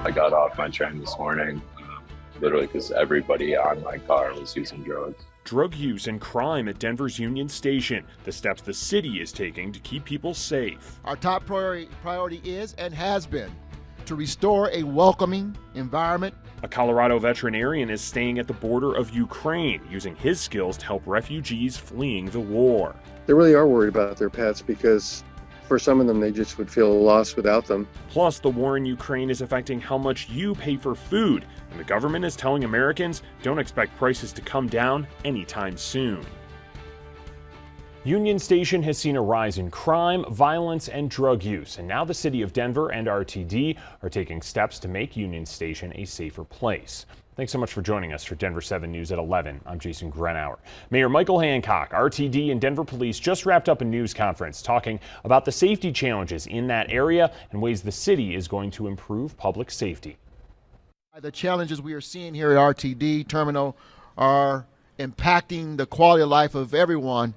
I got off my train this morning, literally because everybody on my car was using drugs. Drug use and crime at Denver's Union Station, the steps the city is taking to keep people safe. Our top priority is and has been to restore a welcoming environment. A Colorado veterinarian is staying at the border of Ukraine, using his skills to help refugees fleeing the war. They really are worried about their pets because for some of them, they just would feel lost without them. Plus, the war in Ukraine is affecting how much you pay for food, and the government is telling Americans don't expect prices to come down anytime soon. Union Station has seen a rise in crime, violence, and drug use, and now the city of Denver and RTD are taking steps to make Union Station a safer place. Thanks so much for joining us for Denver 7 News at 11. I'm Jason Grenauer. Mayor Michael Hancock, RTD, and Denver Police just wrapped up a news conference talking about the safety challenges in that area and ways the city is going to improve public safety. The challenges we are seeing here at RTD Terminal are impacting the quality of life of everyone.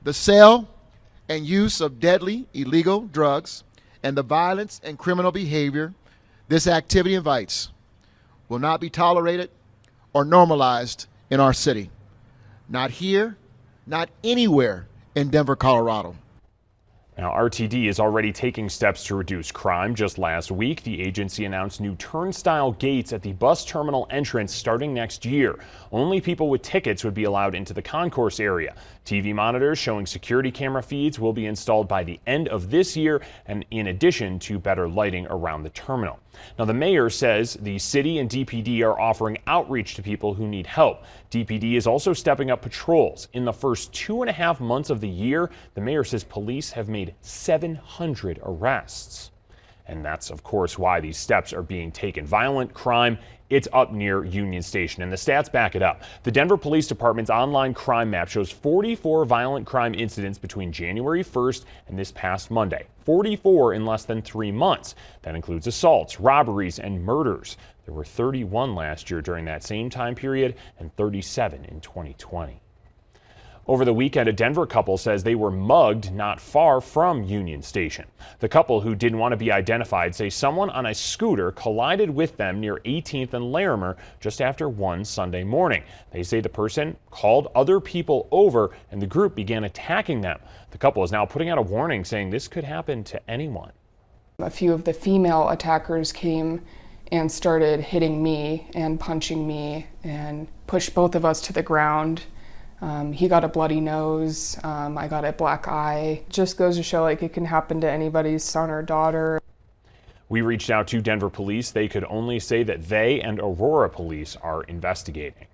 The sale and use of deadly illegal drugs and the violence and criminal behavior this activity invites will not be tolerated or normalized in our city. Not here, not anywhere in Denver, Colorado. Now, RTD is already taking steps to reduce crime. Just last week, the agency announced new turnstile gates at the bus terminal entrance starting next year. Only people with tickets would be allowed into the concourse area. TV monitors showing security camera feeds will be installed by the end of this year, and in addition to better lighting around the terminal. Now, the mayor says the city and DPD are offering outreach to people who need help. DPD is also stepping up patrols. In the first 2.5 months of the year, the mayor says police have made 700 arrests. And that's, of course, why these steps are being taken. Violent crime, it's up near Union Station, and the stats back it up. The Denver Police Department's online crime map shows 44 violent crime incidents between January 1st and this past Monday. 44 in less than 3 months. That includes assaults, robberies, and murders. There were 31 last year during that same time period and 37 in 2020. Over the weekend, a Denver couple says they were mugged not far from Union Station. The couple, who didn't want to be identified, say someone on a scooter collided with them near 18th and Larimer just after 1 Sunday morning. They say the person called other people over and the group began attacking them. The couple is now putting out a warning saying this could happen to anyone. A few of the female attackers came and started hitting me and punching me and pushed both of us to the ground. He got a bloody nose, I got a black eye. Just goes to show like it can happen to anybody's son or daughter. We reached out to Denver police. They could only say that they and Aurora police are investigating.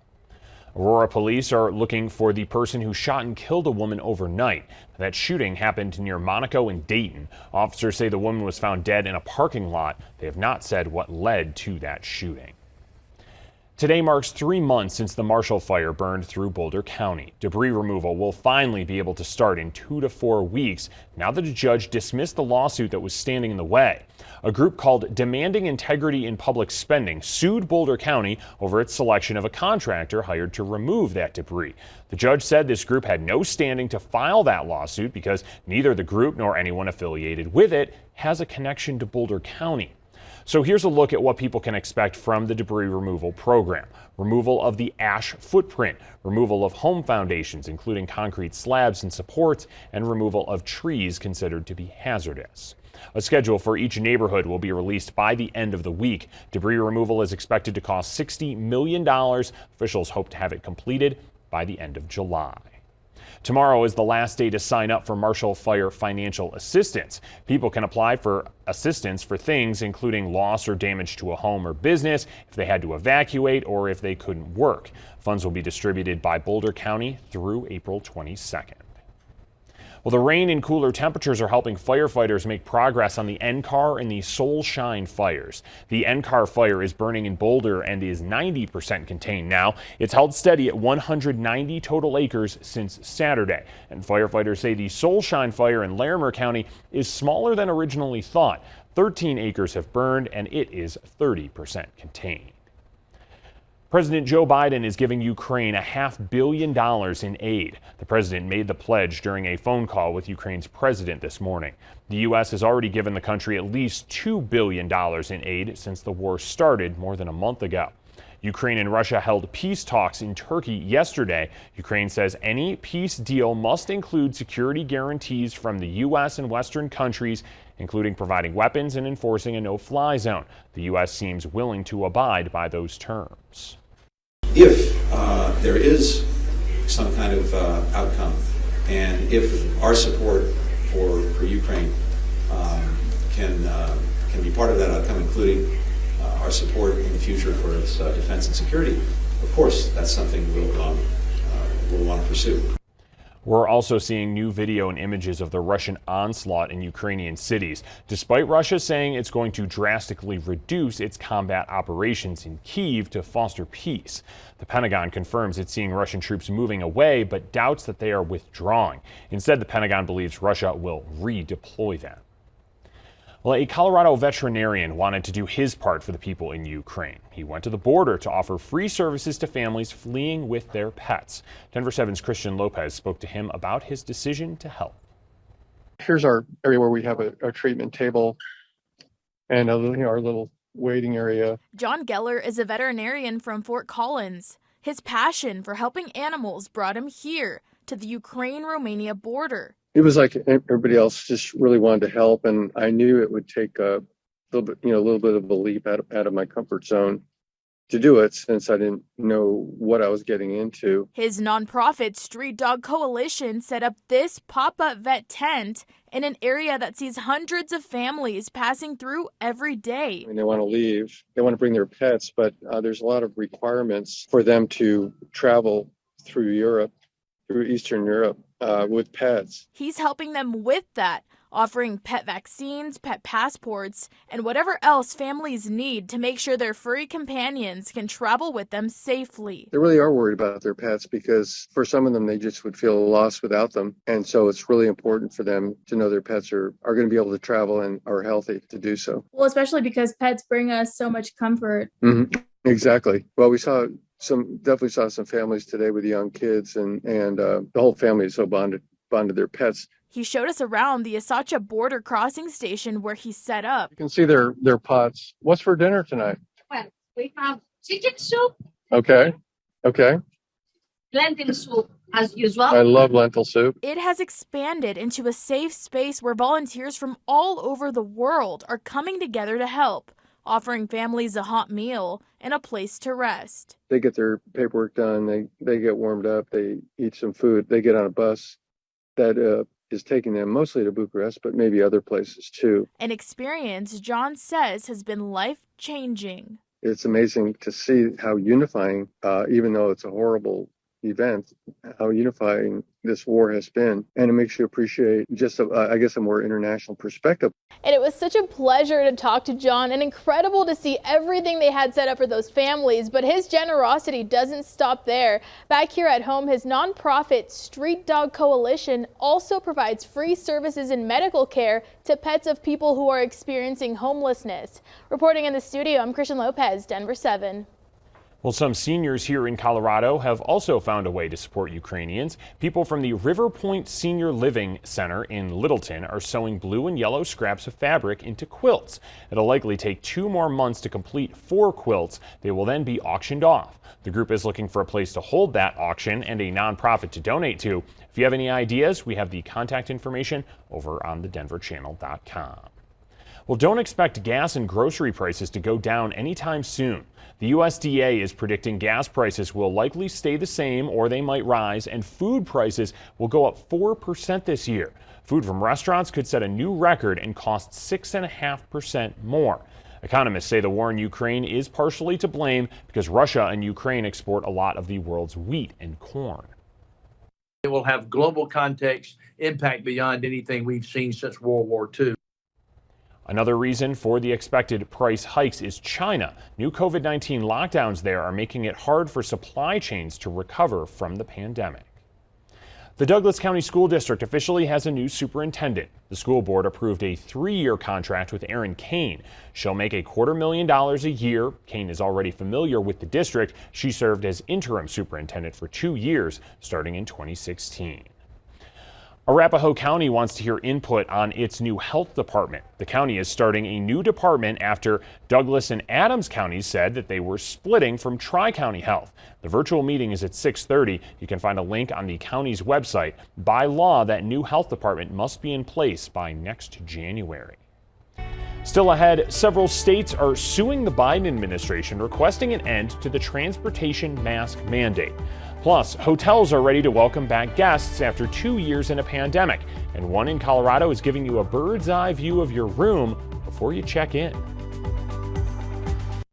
Aurora police are looking for the person who shot and killed a woman overnight. That shooting happened near Monaco and Dayton. Officers say the woman was found dead in a parking lot. They have not said what led to that shooting. Today marks 3 months since the Marshall Fire burned through Boulder County. Debris removal will finally be able to start in 2 to 4 weeks now that a judge dismissed the lawsuit that was standing in the way. A group called Demanding Integrity in Public Spending sued Boulder County over its selection of a contractor hired to remove that debris. The judge said this group had no standing to file that lawsuit because neither the group nor anyone affiliated with it has a connection to Boulder County. So here's a look at what people can expect from the debris removal program. Removal of the ash footprint, removal of home foundations, including concrete slabs and supports, and removal of trees considered to be hazardous. A schedule for each neighborhood will be released by the end of the week. Debris removal is expected to cost $60 million. Officials hope to have it completed by the end of July. Tomorrow is the last day to sign up for Marshall Fire financial assistance. People can apply for assistance for things including loss or damage to a home or business, if they had to evacuate, or if they couldn't work. Funds will be distributed by Boulder County through April 22nd. Well, the rain and cooler temperatures are helping firefighters make progress on the NCAR and the Soul Shine fires. The NCAR fire is burning in Boulder and is 90% contained now. It's held steady at 190 total acres since Saturday. And firefighters say the Soul Shine fire in Larimer County is smaller than originally thought. 13 acres have burned and it is 30% contained. President Joe Biden is giving Ukraine $500 million in aid. The president made the pledge during a phone call with Ukraine's president this morning. The U.S. has already given the country at least $2 billion in aid since the war started more than a month ago. Ukraine and Russia held peace talks in Turkey yesterday. Ukraine says any peace deal must include security guarantees from the U.S. and Western countries, including providing weapons and enforcing a no-fly zone. The U.S. seems willing to abide by those terms. If there is some kind of outcome, and if our support for Ukraine can be part of that outcome, including our support in the future for its defense and security, of course, that's something we'll want to pursue. We're also seeing new video and images of the Russian onslaught in Ukrainian cities, despite Russia saying it's going to drastically reduce its combat operations in Kyiv to foster peace. The Pentagon confirms it's seeing Russian troops moving away, but doubts that they are withdrawing. Instead, the Pentagon believes Russia will redeploy them. Well, a Colorado veterinarian wanted to do his part for the people in Ukraine. He went to the border to offer free services to families fleeing with their pets. Denver 7's Christian Lopez spoke to him about his decision to help. Here's our area where we have a treatment table and our little waiting area. John Geller is a veterinarian from Fort Collins. His passion for helping animals brought him here to the Ukraine-Romania border. It was like everybody else, just really wanted to help, and I knew it would take a little bit of a leap out of my comfort zone to do it, since I didn't know what I was getting into. His nonprofit Street Dog Coalition set up this pop-up vet tent in an area that sees hundreds of families passing through every day. And they want to leave, they want to bring their pets, but there's a lot of requirements for them to travel through Europe, through Eastern Europe, with pets. He's helping them with that, offering pet vaccines, pet passports, and whatever else families need to make sure their furry companions can travel with them safely. They really are worried about their pets, because for some of them, they just would feel lost without them. And so it's really important for them to know their pets are going to be able to travel and are healthy to do so. Well, especially because pets bring us so much comfort. Mm-hmm. Exactly. Well, we definitely saw some families today with young kids, and the whole family is so bonded their pets. He showed us around the Asacha border crossing station where he's set up. You can see their pots. What's for dinner tonight? Well, we have chicken soup. Okay. Lentil soup, as usual. I love lentil soup. It has expanded into a safe space where volunteers from all over the world are coming together to help, offering families a hot meal and a place to rest. They get their paperwork done. They get warmed up. They eat some food. They get on a bus that is taking them mostly to Bucharest, but maybe other places too. An experience John says has been life-changing. It's amazing to see how unifying, even though it's a horrible event, how unifying this war has been. And it makes you appreciate just, a more international perspective. And it was such a pleasure to talk to John, and incredible to see everything they had set up for those families. But his generosity doesn't stop there. Back here at home, his nonprofit Street Dog Coalition also provides free services and medical care to pets of people who are experiencing homelessness. Reporting in the studio, I'm Christian Lopez, Denver 7. Well, some seniors here in Colorado have also found a way to support Ukrainians. People from the River Point Senior Living Center in Littleton are sewing blue and yellow scraps of fabric into quilts. It'll likely take 2 more months to complete 4 quilts. They will then be auctioned off. The group is looking for a place to hold that auction and a nonprofit to donate to. If you have any ideas, we have the contact information over on thedenverchannel.com. Well, don't expect gas and grocery prices to go down anytime soon. The USDA is predicting gas prices will likely stay the same or they might rise, and food prices will go up 4% this year. Food from restaurants could set a new record and cost 6.5% more. Economists say the war in Ukraine is partially to blame because Russia and Ukraine export a lot of the world's wheat and corn. It will have global context, impact beyond anything we've seen since World War II. Another reason for the expected price hikes is China. New COVID-19 lockdowns there are making it hard for supply chains to recover from the pandemic. The Douglas County School District officially has a new superintendent. The school board approved a 3-year contract with Erin Kane. She'll make $250,000 a year. Kane is already familiar with the district. She served as interim superintendent for 2 years, starting in 2016. Arapahoe County wants to hear input on its new health department. The county is starting a new department after Douglas and Adams counties said that they were splitting from Tri-County Health. The virtual meeting is at 6:30. You can find a link on the county's website. By law, that new health department must be in place by next January. Still ahead, several states are suing the Biden administration, requesting an end to the transportation mask mandate. Plus, hotels are ready to welcome back guests after 2 years in a pandemic, and one in Colorado is giving you a bird's eye view of your room before you check in.